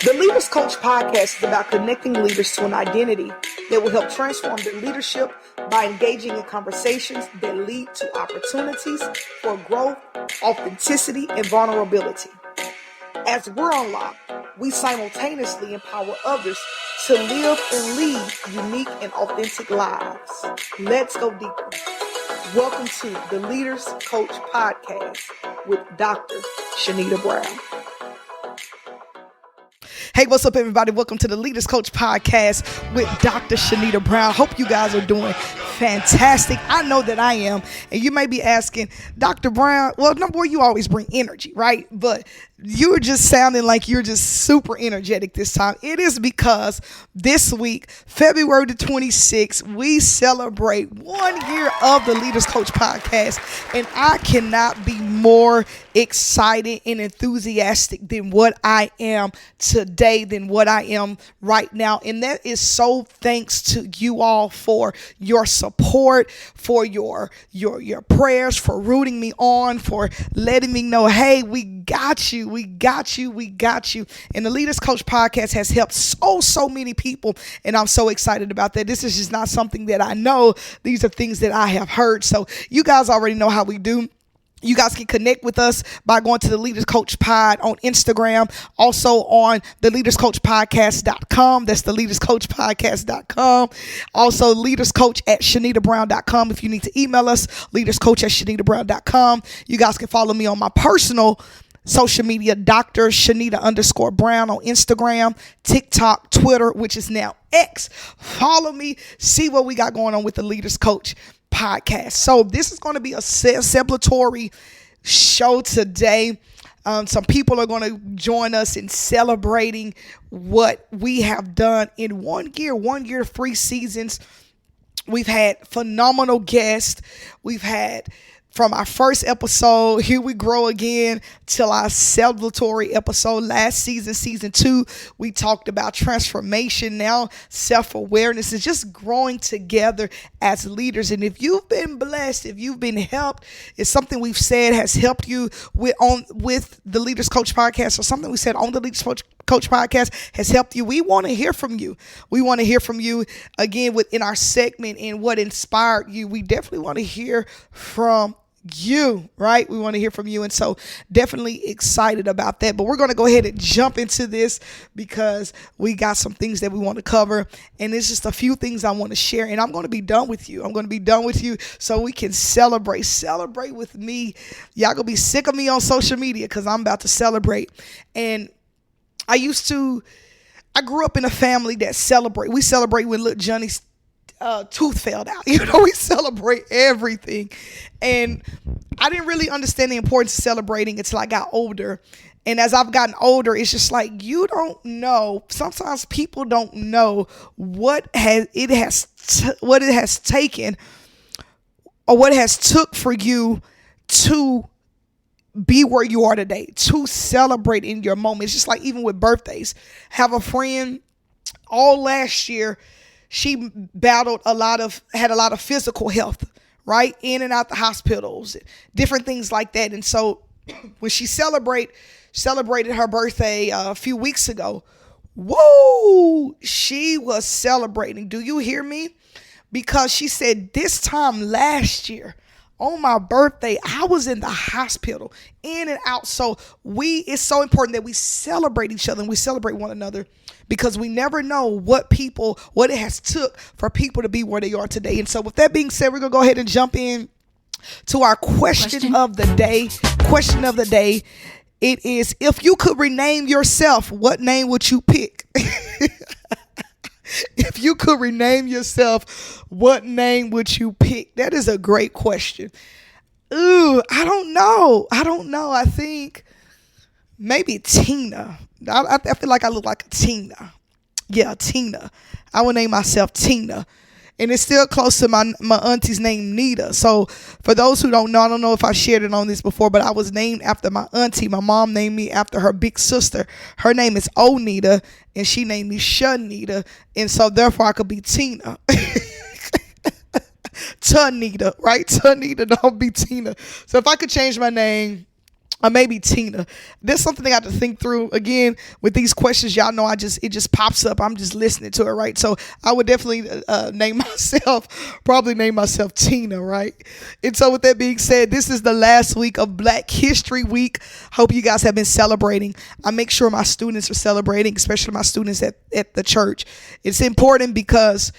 The Leaders Coach podcast is about connecting leaders to an identity that will help transform their leadership by engaging in conversations that lead to opportunities for growth, authenticity, and vulnerability. As we're unlocked, we simultaneously empower others to live and lead unique and authentic lives. Let's go deeper. Welcome to the Leaders Coach podcast with Dr. Shanita Brown. Hey, what's up, everybody? Welcome to the Leaders Coach podcast with Dr. Shanita Brown. Hope you guys are doing fantastic. I know that I am. And you may be asking, Dr. Brown, well, number one, you always bring energy, right? But you're just sounding like you're just super energetic this time. It is because this week, February the 26th, we celebrate 1 year of the Leaders Coach podcast. And I cannot be more excited and enthusiastic than what I am today, than what I am right now. And that is so thanks to you all for your support, for your prayers, for rooting me on, for letting me know, hey, we got you. We got you. We got you. And the Leaders Coach podcast has helped so many people. And I'm so excited about that. This is just not something that I know. These are things that I have heard. So you guys already know how we do. You guys can connect with us by going to the Leaders Coach Pod on Instagram, also on the leaderscoachpodcast.com. That's the leaderscoachpodcast.com. Also, leaderscoach@ShanitaBrown.com. If you need to email us, leaderscoach@ShanitaBrown.com. You guys can follow me on my personal social media, Dr. Shanita_Brown on Instagram, TikTok, Twitter, which is now X. Follow me, see what we got going on with the Leaders Coach podcast. So this is going to be a celebratory show today. Some people are going to join us in celebrating what we have done in 1 year, 3 seasons. We've had phenomenal guests. We've had from our first episode, Here We Grow Again, till our celebratory episode last season, season 2, we talked about transformation, now self-awareness, is just growing together as leaders. And if you've been blessed, if you've been helped, if something we've said has helped you with the Leaders Coach podcast, or something we said on the Leaders Coach podcast has helped you, we want to hear from you. We want to hear from you again within our segment and what inspired you. We definitely want to hear from you, right? We want to hear from you. And so definitely excited about that. But we're going to go ahead and jump into this because we got some things that we want to cover. And it's just a few things I want to share. And I'm going to be done with you. I'm going to be done with you so we can celebrate with me. Y'all going to be sick of me on social media because I'm about to celebrate. And I grew up in a family that we celebrate when little Johnny's tooth fell out. We celebrate everything. And I didn't really understand the importance of celebrating until I got older. And as I've gotten older, it's just like, you don't know. Sometimes people don't know what it has taken or what it has took for you to be where you are today, to celebrate in your moment. It's just like even with birthdays. Have a friend all last year, she had a lot of physical health, right? In and out the hospitals, different things like that. And so when she celebrated her birthday a few weeks ago, whoa, she was celebrating. Do you hear me? Because she said this time last year, on my birthday, I was in the hospital, in and out. So it's so important that we celebrate each other and we celebrate one another, because we never know what it has took for people to be where they are today. And so with that being said, we're going to go ahead and jump in to our question of the day. Question of the day. It is, if you could rename yourself, what name would you pick? If you could rename yourself, what name would you pick? That is a great question. Ooh, I don't know. I think maybe Tina. I feel like I look like a Tina. Yeah, Tina. I would name myself Tina. And it's still close to my auntie's name, Nita. So for those who don't know, I don't know if I shared it on this before, but I was named after my auntie. My mom named me after her big sister. Her name is Onita, and she named me Shanita. And so therefore I could be Tina. Tanita, right? Tanita, don't be Tina. So if I could change my name, or maybe Tina. There's something I got to think through again with these questions. Y'all know it just pops up. I'm just listening to it, right? So I would definitely probably name myself Tina, right? And so with that being said, this is the last week of Black History Week. Hope you guys have been celebrating. I make sure my students are celebrating, especially my students at the church. It's important because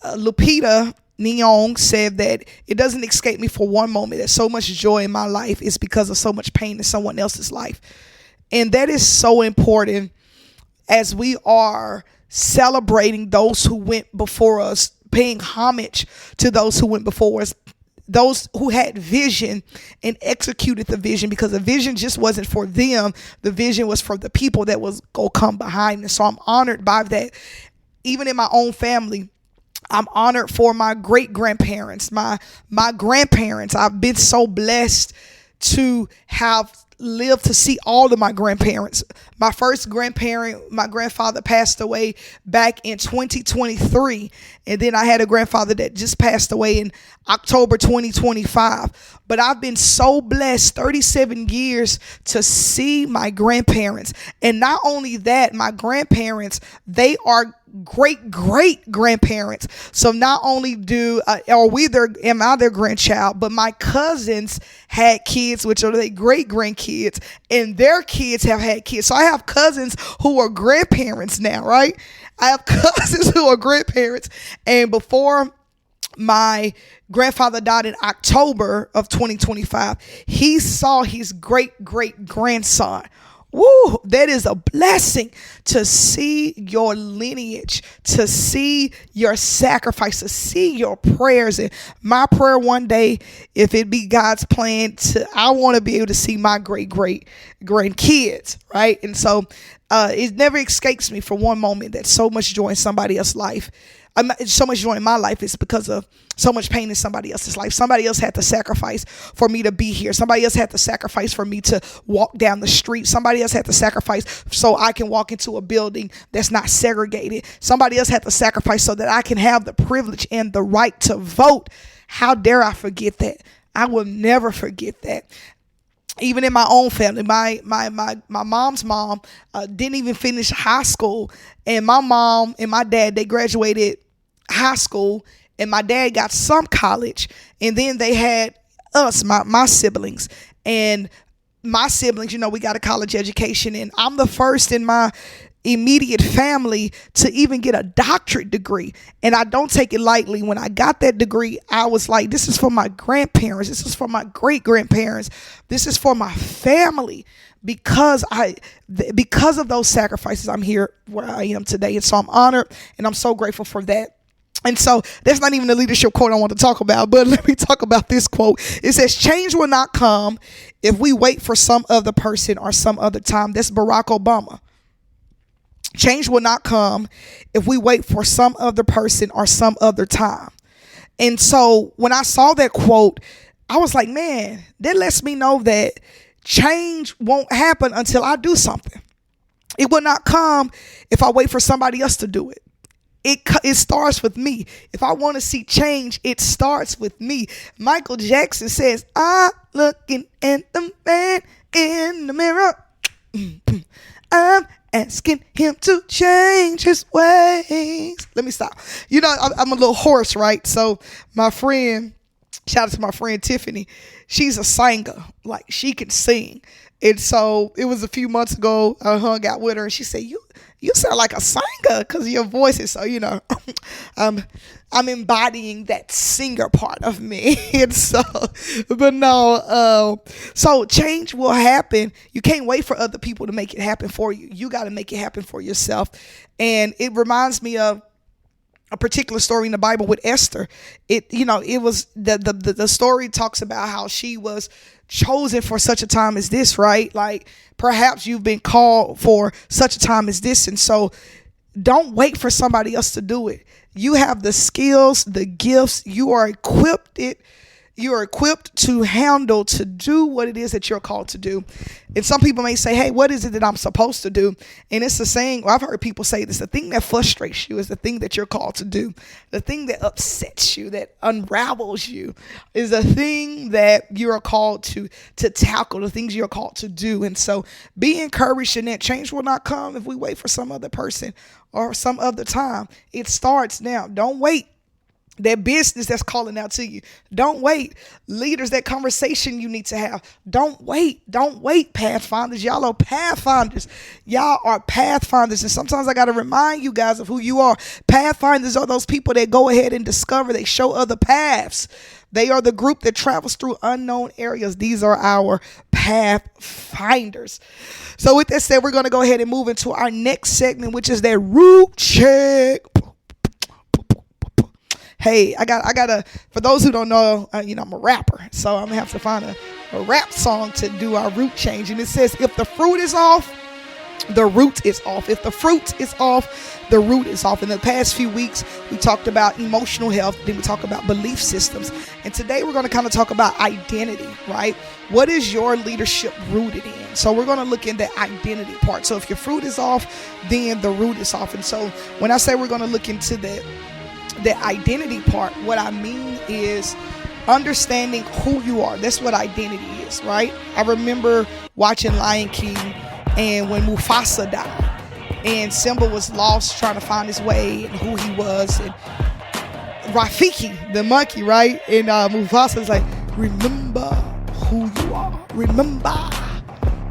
Lupita Nyong said that it doesn't escape me for one moment that so much joy in my life is because of so much pain in someone else's life. And that is so important as we are celebrating those who went before us, paying homage to those who went before us, those who had vision and executed the vision, because the vision just wasn't for them. The vision was for the people that was going to come behind. And so I'm honored by that. Even in my own family, I'm honored for my great-grandparents, my grandparents. I've been so blessed to have lived to see all of my grandparents. My first grandparent, my grandfather, passed away back in 2023. And then I had a grandfather that just passed away in October 2025. But I've been so blessed 37 years to see my grandparents. And not only that, my grandparents, they are great grandparents. So not only am I their grandchild, but my cousins had kids, which are their great grandkids, and their kids have had kids. So I have cousins who are grandparents now, right? I have cousins who are grandparents. And before my grandfather died in October of 2025, he saw his great grandson. Woo, that is a blessing to see your lineage, to see your sacrifice, to see your prayers. And my prayer one day, if it be God's plan, I want to be able to see my great grandkids, right? And so it never escapes me for one moment that so much joy in somebody else's life, so much joy in my life is because of so much pain in somebody else's life. Somebody else had to sacrifice for me to be here. Somebody else had to sacrifice for me to walk down the street. Somebody else had to sacrifice so I can walk into a building that's not segregated. Somebody else had to sacrifice so that I can have the privilege and the right to vote. How dare I forget that? I will never forget that. Even in my own family, my mom's mom didn't even finish high school, and my mom and my dad, they graduated high school, and my dad got some college, and then they had us, my siblings, and my siblings, we got a college education, and I'm the first in my immediate family to even get a doctorate degree. And I don't take it lightly. When I got that degree, I was like, this is for my grandparents. This is for my great grandparents. This is for my family. Because of those sacrifices, I'm here where I am today. And so I'm honored and I'm so grateful for that. And so that's not even the leadership quote I want to talk about, but let me talk about this quote. It says, change will not come if we wait for some other person or some other time. That's Barack Obama. Change will not come if we wait for some other person or some other time. And so when I saw that quote, I was like, man, that lets me know that change won't happen until I do something. It will not come if I wait for somebody else to do it. It starts with me. If I want to see change, it starts with me. Michael Jackson says, I'm looking at the man in the mirror. I'm asking him to change his ways. Let me stop. I'm a little hoarse, right? So my friend, shout out to my friend Tiffany, she's a singer. Like, she can sing. And so it was a few months ago, I hung out with her and she said, you sound like a singer because your voice is so, I'm embodying that singer part of me. And so, but no, so change will happen. You can't wait for other people to make it happen for you. You got to make it happen for yourself. And it reminds me of a particular story in the Bible with Esther. It was the story talks about how she was chosen for such a time as this, right? Like, perhaps you've been called for such a time as this. And so don't wait for somebody else to do it. You have the skills, the gifts, you are equipped you're equipped to handle, to do what it is that you're called to do. And some people may say, hey, what is it that I'm supposed to do? And it's the saying, well, I've heard people say this, the thing that frustrates you is the thing that you're called to do. The thing that upsets you, that unravels you, is the thing that you're called to tackle, the things you're called to do. And so be encouraged in that. Change will not come if we wait for some other person or some other time. It starts now. Don't wait. That business that's calling out to you. Don't wait. Leaders, that conversation you need to have. Don't wait. Don't wait, pathfinders. Y'all are pathfinders. Y'all are pathfinders. And sometimes I got to remind you guys of who you are. Pathfinders are those people that go ahead and discover. They show other paths. They are the group that travels through unknown areas. These are our pathfinders. So with that said, we're going to go ahead and move into our next segment, which is that root check. Hey, I got for those who don't know, I'm a rapper. So I'm going to have to find a rap song to do our root change. And it says, if the fruit is off, the root is off. If the fruit is off, the root is off. In the past few weeks, we talked about emotional health. Then we talked about belief systems. And today we're going to kind of talk about identity, right? What is your leadership rooted in? So we're going to look in the identity part. So if your fruit is off, then the root is off. And so when I say we're going to look into the identity part, what I mean is understanding who you are. That's what identity is, right? I remember watching Lion King, and when Mufasa died and Simba was lost trying to find his way and who he was, and Rafiki, the monkey, right? And Mufasa is like, remember who you are. Remember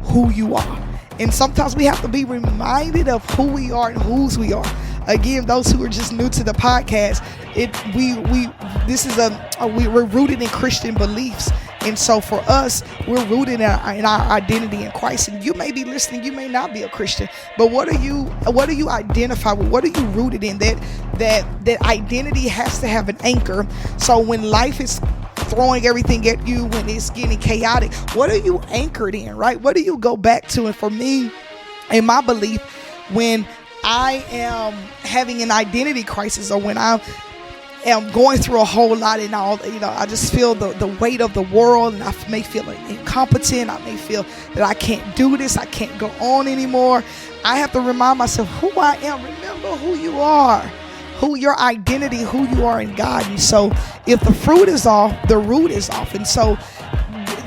who you are. And sometimes we have to be reminded of who we are and whose we are. Again, those who are just new to the podcast, we're rooted in Christian beliefs, and so for us, we're rooted in our identity in Christ. And you may be listening, you may not be a Christian, but what do you identify with? What are you rooted in? That identity has to have an anchor. So when life is throwing everything at you, when it's getting chaotic, what are you anchored in, right? What do you go back to? And for me, in my belief, when I am having an identity crisis, or when I am going through a whole lot and I just feel the weight of the world, and I may feel incompetent, I may feel that I can't do this, I can't go on anymore, I have to remind myself who I am. Remember who you are, who your identity, who you are in God. And so if the fruit is off, the root is off. And so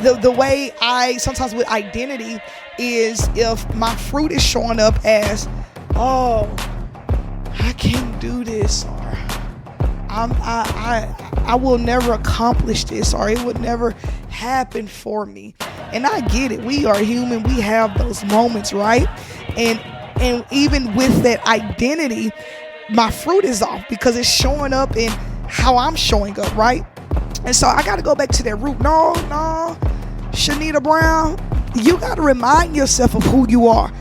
the way I sometimes with identity is, if my fruit is showing up as, oh, I can't do this, or I will never accomplish this, or it would never happen for me. And I get it. We are human. We have those moments, right? And even with that identity, my fruit is off because it's showing up in how I'm showing up, right? And so I got to go back to that root. No, Shanita Brown, you got to remind yourself of who you are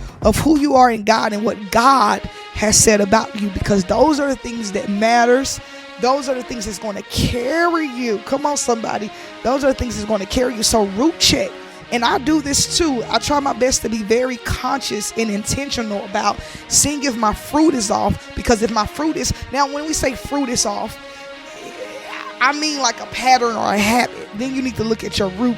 in God and what God has said about you, because those are the things that matters. Those are the things that's going to carry you. Come on, somebody. Those are the things that's going to carry you. So root check. And I do this too. I try my best to be very conscious and intentional about seeing if my fruit is off, because if my fruit is, now when we say fruit is off, I mean like a pattern or a habit. Then you need to look at your root.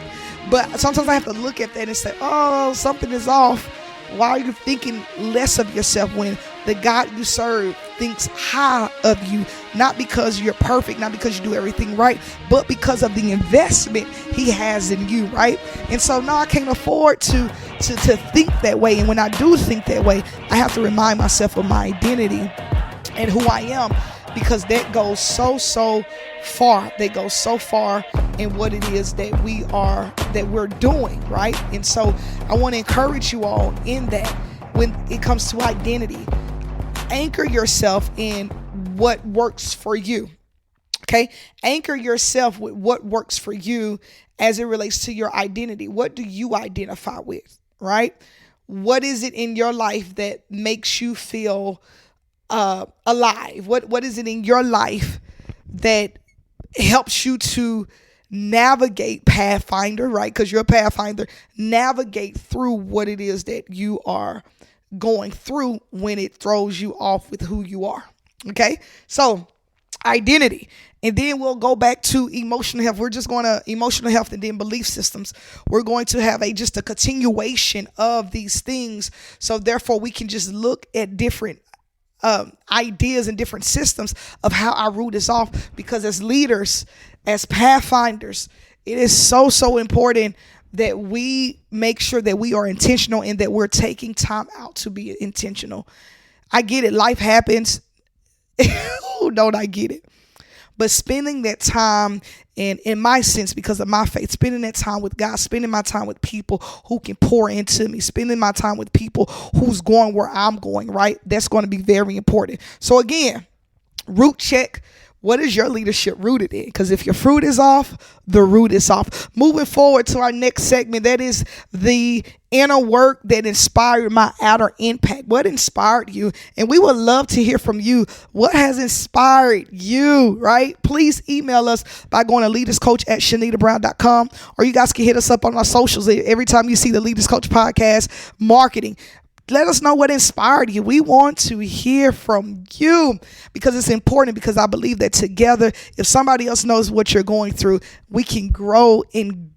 But sometimes I have to look at that and say, oh, something is off. Why are you thinking less of yourself when the God you serve thinks high of you? Not because you're perfect, not because you do everything right, but because of the investment he has in you, right? And so no, I can't afford to think that way. And when I do think that way, I have to remind myself of my identity and who I am, because that goes so far. They go so far in what it is that we're doing, right? And so I want to encourage you all in that. When it comes to identity, anchor yourself in what works for you. Okay? Anchor yourself with what works for you as it relates to your identity. What do you identify with, right? What is it in your life that makes you feel alive? What is it in your life that helps you to navigate, Pathfinder, right? Because you're a Pathfinder. Navigate through what it is that you are going through when it throws you off with who you are. Okay? So identity. And then we'll go back to emotional health. We're just going to emotional health and then belief systems. We're going to have just a continuation of these things. So therefore we can just look at different ideas and different systems of how our root is off, because as leaders, as pathfinders, it is so important that we make sure that we are intentional and that we're taking time out to be intentional. I get it. Life happens. Oh, don't I get it? But spending that time, and in my sense, because of my faith, spending that time with God, spending my time with people who can pour into me, spending my time with people who's going where I'm going, right? That's going to be very important. So again, root check. What is your leadership rooted in? Because if your fruit is off, the root is off. Moving forward to our next segment, that is the inner work that inspired my outer impact. What inspired you? And we would love to hear from you. What has inspired you, right? Please email us by going to leaderscoach@ShanitaBrown.com, or you guys can hit us up on our socials. Every time you see the Leaders Coach Podcast marketing, let us know what inspired you. We want to hear from you, because it's important, because I believe that together, if somebody else knows what you're going through, we can grow and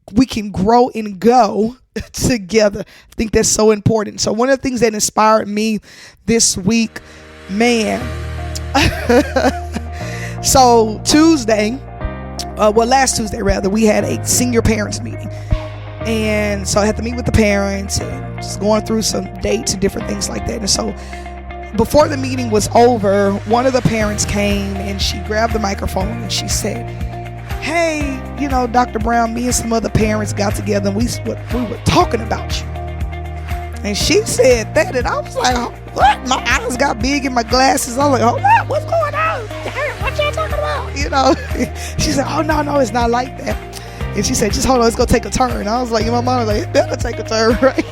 go together. I think that's so important. So one of the things that inspired me this week, man. So last Tuesday rather, we had a senior parents meeting. And so I had to meet with the parents and just going through some dates and different things like that. And so before the meeting was over, one of the parents came and she grabbed the microphone and she said, "Hey, Dr. Brown, me and some other parents got together and we were talking about you." And she said that, and I was like, what? My eyes got big in my glasses. I was like, hold on, what's going on? What y'all talking about? She said, oh, no, it's not like that. And she said, just hold on, it's going to take a turn. I was like, in my mind, it better take a turn, right?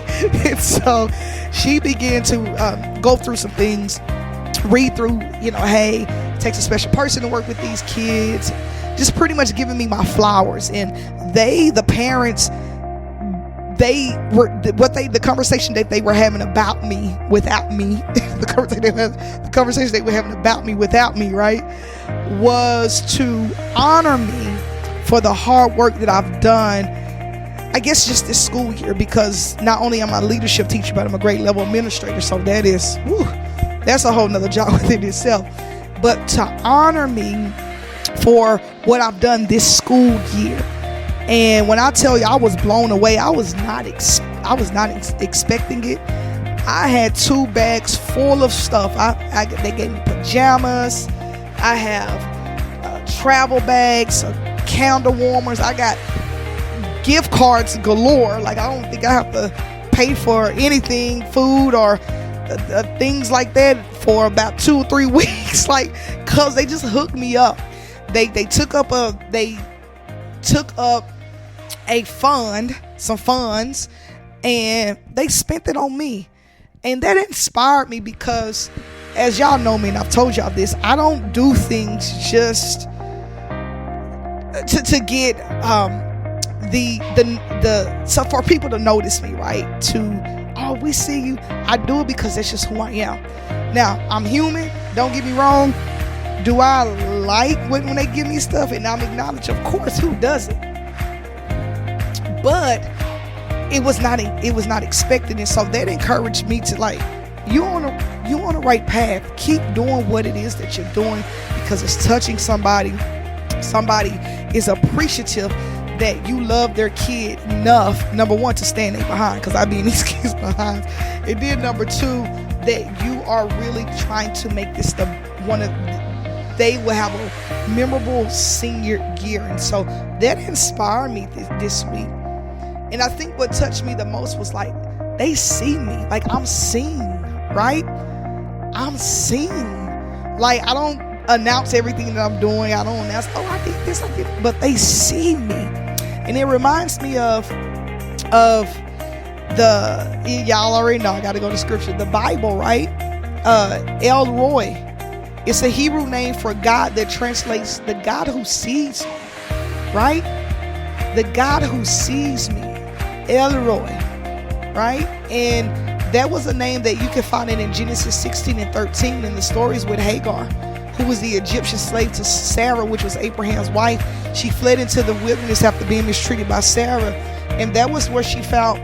And so she began to go through some things, read through, hey, it takes a special person to work with these kids, just pretty much giving me my flowers. And the parents, the conversation that they were having about me without me, the conversation they were having about me without me, right, was to honor me for the hard work that I've done, I guess just this school year, because not only am I a leadership teacher, but I'm a grade level administrator. So that's a whole nother job within itself. But to honor me for what I've done this school year. And when I tell you I was blown away, I was not expecting it. I had 2 bags full of stuff. They gave me pajamas. I have travel bags, candle warmers. I got gift cards galore. Like, I don't think I have to pay for anything, food or things like that, for about 2 or 3 weeks. Like, cause they just hooked me up. They took up some funds, and they spent it on me. And that inspired me, because as y'all know me, and I've told y'all this, I don't do things just to get so for people to notice me, right? We see you. I do it because that's just who I am. Now, I'm human, don't get me wrong. Do I like when they give me stuff and I'm acknowledged? Of course, who doesn't? But it was not expected, and so that encouraged me to, like, you on the right path. Keep doing what it is that you're doing, because it's touching somebody. Somebody is appreciative that you love their kid enough, number one, to stand there behind, because I be in these kids behind, and then number 2, that you are really trying to make this they will have a memorable senior year. And so that inspired me this week. And I think what touched me the most was, like, they see me, like, I'm seen, right? I'm seen. Like, I don't announce everything that I'm doing. I don't announce, I did this, I did it. But they see me. And it reminds me of y'all already know, I got to go to scripture, the Bible, right? El Roy. It's a Hebrew name for God that translates the God who sees me, right? The God who sees me, El Roy, right? And that was a name that you can find in Genesis 16 and 13 in the stories with Hagar, who was the Egyptian slave to Sarah, which was Abraham's wife. She fled into the wilderness after being mistreated by Sarah. And that was where she found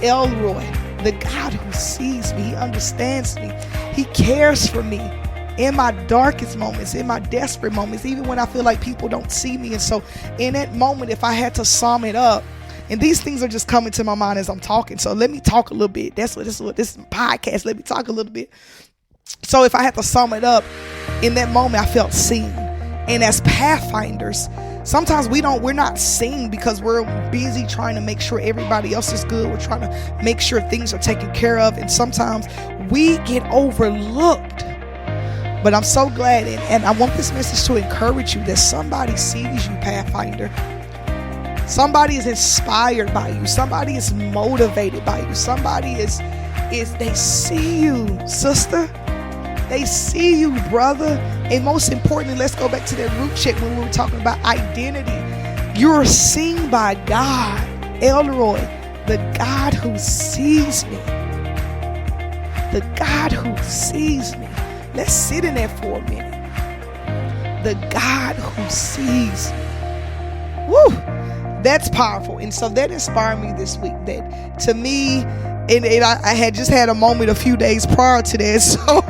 Elroy, the God who sees me. He understands me. He cares for me in my darkest moments, in my desperate moments, even when I feel like people don't see me. And so in that moment, if I had to sum it up, and these things are just coming to my mind as I'm talking, so let me talk a little bit. This is a podcast. Let me talk a little bit. So if I had to sum it up, in that moment I felt seen. And as pathfinders, sometimes we're not seen because we're busy trying to make sure everybody else is good. We're trying to make sure things are taken care of, and sometimes we get overlooked. But I'm so glad, and I want this message to encourage you that somebody sees you, Pathfinder. Somebody is inspired by you. Somebody is motivated by you. Somebody is they see you, sister. They see you, brother. And most importantly, let's go back to that root check when we were talking about identity. You're seen by God, Elroy, the God who sees me. The God who sees me. Let's sit in that for a minute. The God who sees me. Woo! That's powerful. And so that inspired me this week. That to me, and I had just had a moment a few days prior to that. So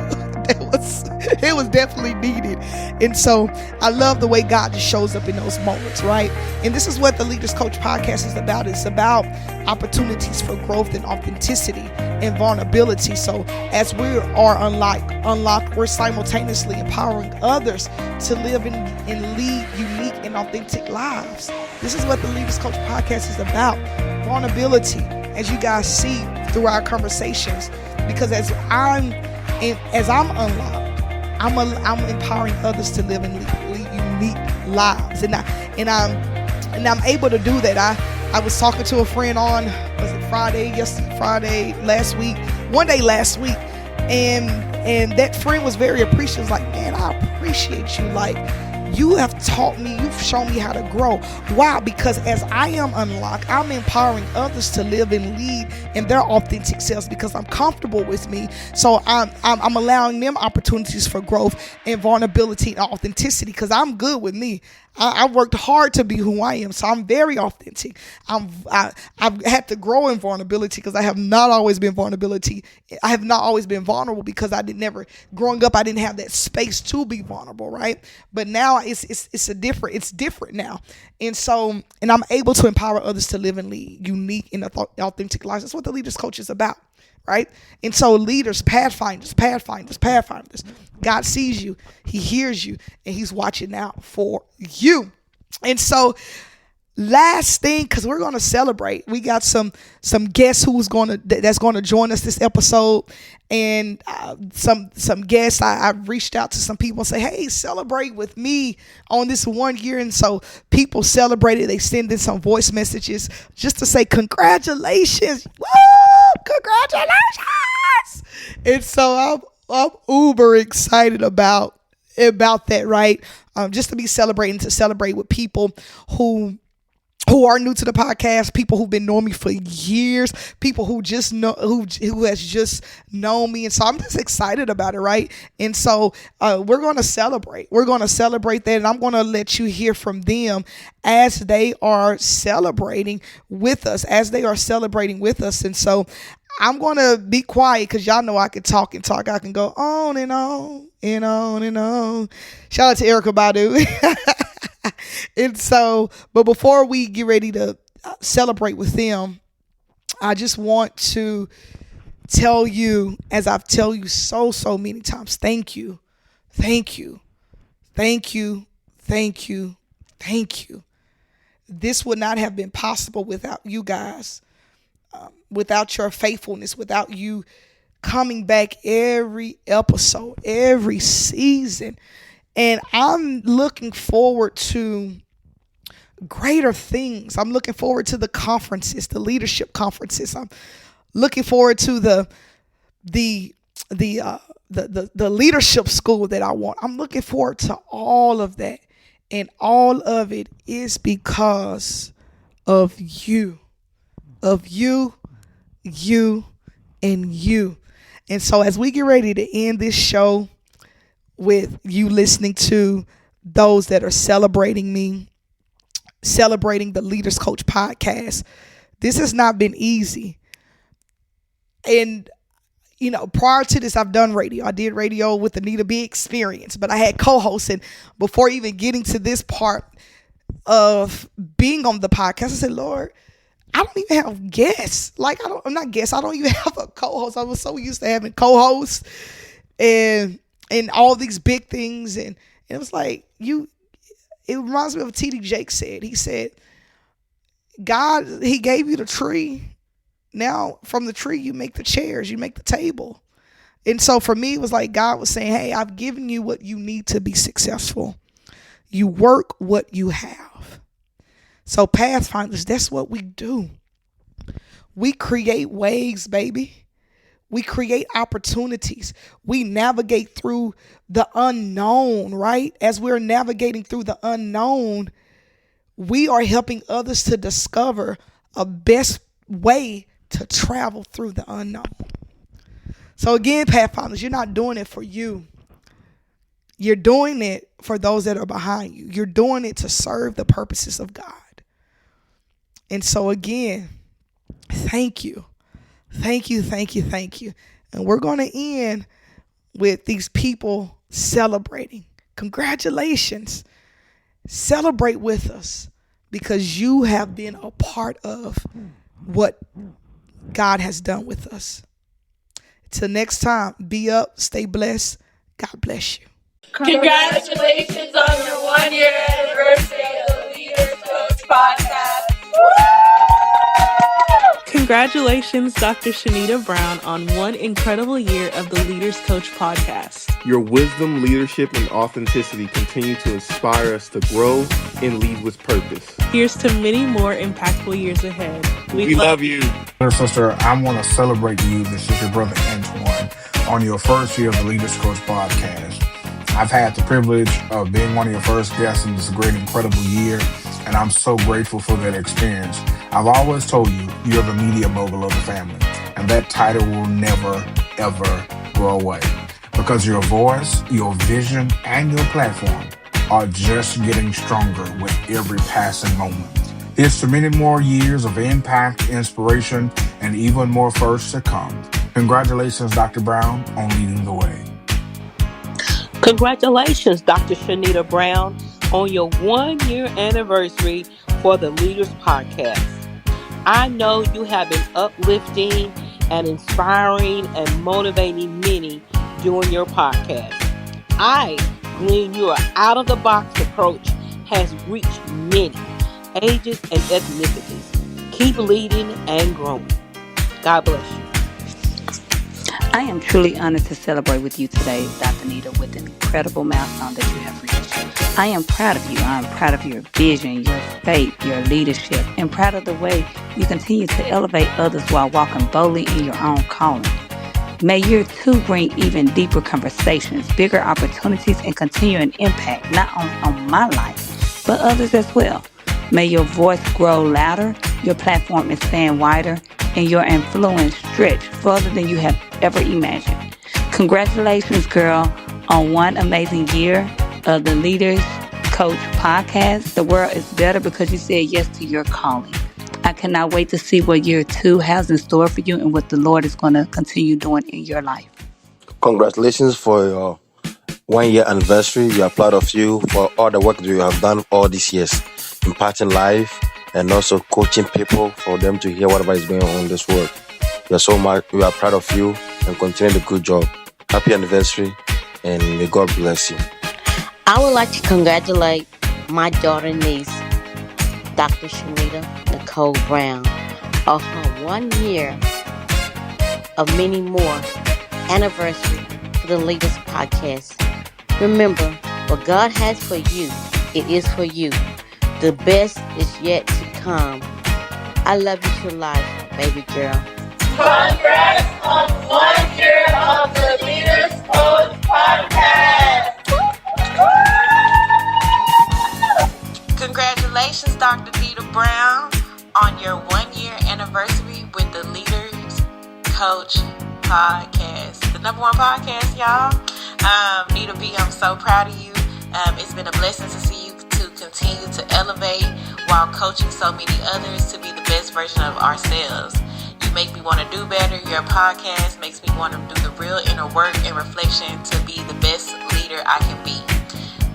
it was definitely needed. And so I love the way God just shows up in those moments, right? And this is what the Leaders Coach podcast is about. It's about opportunities for growth and authenticity and vulnerability. So as we are unlocked, we're simultaneously empowering others to live and lead unique and authentic lives. This is what the Leaders Coach podcast is about. Vulnerability, as you guys see through our conversations, because as I'm unlocked, I'm empowering others to live and lead unique lives, and I'm able to do that. I was talking to a friend on, was it last week, and that friend was very appreciative. Like, man, I appreciate you. Like, you have taught me, you've shown me how to grow. Why? Because as I am unlocked, I'm empowering others to live and lead in their authentic selves because I'm comfortable with me. So I'm allowing them opportunities for growth and vulnerability and authenticity because I'm good with me. I worked hard to be who I am, so I'm very authentic. I've had to grow in vulnerability because I have not always been vulnerable because growing up I didn't have that space to be vulnerable, right? But now it's different now, and I'm able to empower others to live and lead unique and authentic lives. That's what the Leaders Coach is about. Right? And so leaders, pathfinders. God sees you, he hears you, and he's watching out for you. And so last thing, because we're going to celebrate, we got some guests that's going to join us this episode, and some guests. I've reached out to some people and say, hey, celebrate with me on this 1 year. And so people celebrated. They send in some voice messages just to say congratulations. Woo! Congratulations! And so I'm uber excited about that, right? Just to be celebrating, to celebrate with people who are new to the podcast, people who've been knowing me for years, people who just know who has just known me. And so I'm just excited about it, right? And so we're going to celebrate. We're going to celebrate that, and I'm going to let you hear from them as they are celebrating with us, And so I'm going to be quiet because y'all know I can talk and talk. I can go on and on and on and on. Shout out to Erica Badu. And so, but before we get ready to celebrate with them, I just want to tell you, as I've told you so many times, thank you. This would not have been possible without you guys, without your faithfulness, without you coming back every episode, every season. And I'm looking forward to greater things. I'm looking forward to the conferences, the leadership conferences. I'm looking forward to the leadership school that I want. I'm looking forward to all of that. And all of it is because of you, and you. And so as we get ready to end this show, with you listening to those that are celebrating me, celebrating the Leaders Coach podcast. This has not been easy. And, prior to this, I've done radio. I did radio with Anita B. Experience, but I had co-hosts. And before even getting to this part of being on the podcast, I said, Lord, I don't even have guests. I'm not guests. I don't even have a co-host. I was so used to having co-hosts and all these big things. And it was like, it reminds me of what T.D. Jakes said. He said, God, he gave you the tree. Now from the tree, you make the chairs, you make the table. And so for me, it was like God was saying, hey, I've given you what you need to be successful. You work what you have. So Pathfinders, that's what we do. We create waves, baby. We create opportunities. We navigate through the unknown, right? As we're navigating through the unknown, we are helping others to discover a best way to travel through the unknown. So again, Pathfinders, you're not doing it for you. You're doing it for those that are behind you. You're doing it to serve the purposes of God. And so again, thank you. Thank you, thank you, thank you. And we're going to end with these people celebrating. Congratulations. Celebrate with us because you have been a part of what God has done with us. Till next time, be up, stay blessed. God bless you. Congratulations on your 1-year anniversary of the Leaders Coach podcast. Congratulations, Dr. Shanita Brown, on 1 incredible year of the Leaders Coach podcast. Your wisdom, leadership, and authenticity continue to inspire us to grow and lead with purpose. Here's to many more impactful years ahead. We love you. Sister, I want to celebrate you. This is your brother Antoine on your first year of the Leaders Coach podcast. I've had the privilege of being one of your first guests in this great, incredible year, and I'm so grateful for that experience. I've always told you, you're the media mogul of the family, and that title will never, ever go away because your voice, your vision, and your platform are just getting stronger with every passing moment. Here's to many more years of impact, inspiration, and even more firsts to come. Congratulations, Dr. Brown, on leading the way. Congratulations, Dr. Shanita Brown, on your 1-year anniversary for the Leaders Podcast. I know you have been uplifting and inspiring and motivating many during your podcast. I glean your out-of-the-box approach has reached many ages and ethnicities. Keep leading and growing. God bless you. I am truly honored to celebrate with you today, Dr. Nita, with an incredible milestone that you have reached. I am proud of you. I am proud of your vision, your faith, your leadership, and proud of the way you continue to elevate others while walking boldly in your own calling. May year 2 bring even deeper conversations, bigger opportunities, and continuing impact, not only on my life, but others as well. May your voice grow louder, your platform expand wider, and your influence stretch further than you have ever imagined. Congratulations, girl, on 1 amazing year of the Leaders Coach podcast. The world is better because you said yes to your calling. I cannot wait to see what year 2 has in store for you and what the Lord is going to continue doing in your life. Congratulations for your 1-year anniversary. We are proud of you for all the work that you have done all these years, imparting life and also coaching people for them to hear whatever is going on in this world. We are proud of you and continue the good job. Happy anniversary and may God bless you. I would like to congratulate my daughter and niece, Dr. Shanita Nicole Brown, on her 1 year of many more anniversary for the Leaders Podcast. Remember, what God has for you, it is for you. The best is yet to come. I love you to life, baby girl. Congrats on 1 year of the Leaders Coach podcast. Congratulations, Dr. Nita Brown, on your 1-year anniversary with the Leaders Coach podcast. The #1 podcast, y'all. Nita B, I'm so proud of you. It's been a blessing to see you to continue to elevate while coaching so many others to be the best version of ourselves. You make me want to do better. Your podcast makes me want to do the real inner work and reflection to be the best leader I can be.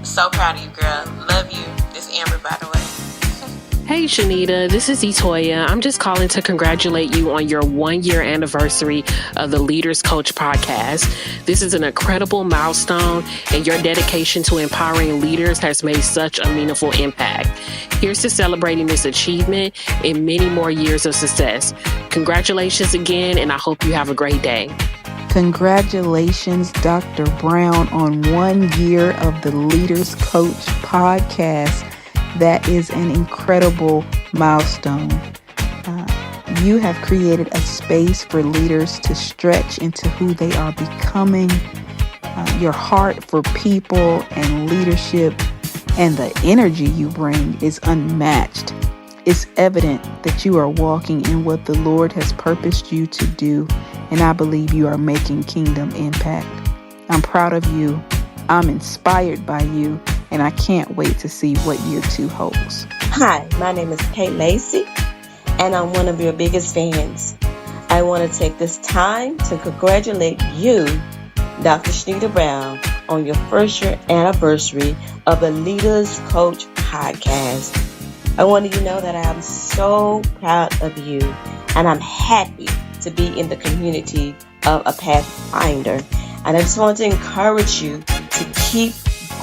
So proud of you, girl. Love you. This Amber, by the way. Hey Shanita, this is Etoya. I'm just calling to congratulate you on your 1-year anniversary of the Leaders Coach podcast. This is an incredible milestone, and your dedication to empowering leaders has made such a meaningful impact. Here's to celebrating this achievement and many more years of success. Congratulations again, and I hope you have a great day. Congratulations, Dr. Brown, on 1 year of the Leaders Coach podcast. That is an incredible milestone. You have created a space for leaders to stretch into who they are becoming. Your heart for people and leadership and the energy you bring is unmatched. It's evident that you are walking in what the Lord has purposed you to do, and I believe you are making kingdom impact. I'm proud of you. I'm inspired by you, and I can't wait to see what year 2 holds. Hi, my name is Kate Lacey, and I'm one of your biggest fans. I want to take this time to congratulate you, Dr. Shanita Brown, on your 1st-year anniversary of the Leaders Coach podcast. I wanted you to know that I am so proud of you, and I'm happy to be in the community of a Pathfinder. And I just want to encourage you to keep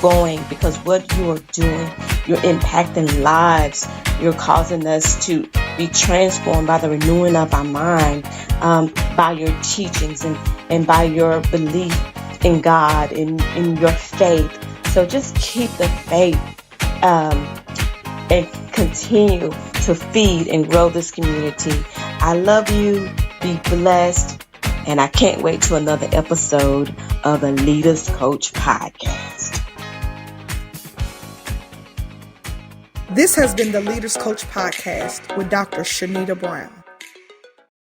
going, because what you are doing, you're impacting lives. You're causing us to be transformed by the renewing of our mind, by your teachings and by your belief in God, in your faith. So just keep the faith and continue to feed and grow this community. I love you. Be blessed. And I can't wait to another episode of the Leaders Coach podcast. This has been the Leaders Coach podcast with Dr. Shanita Brown.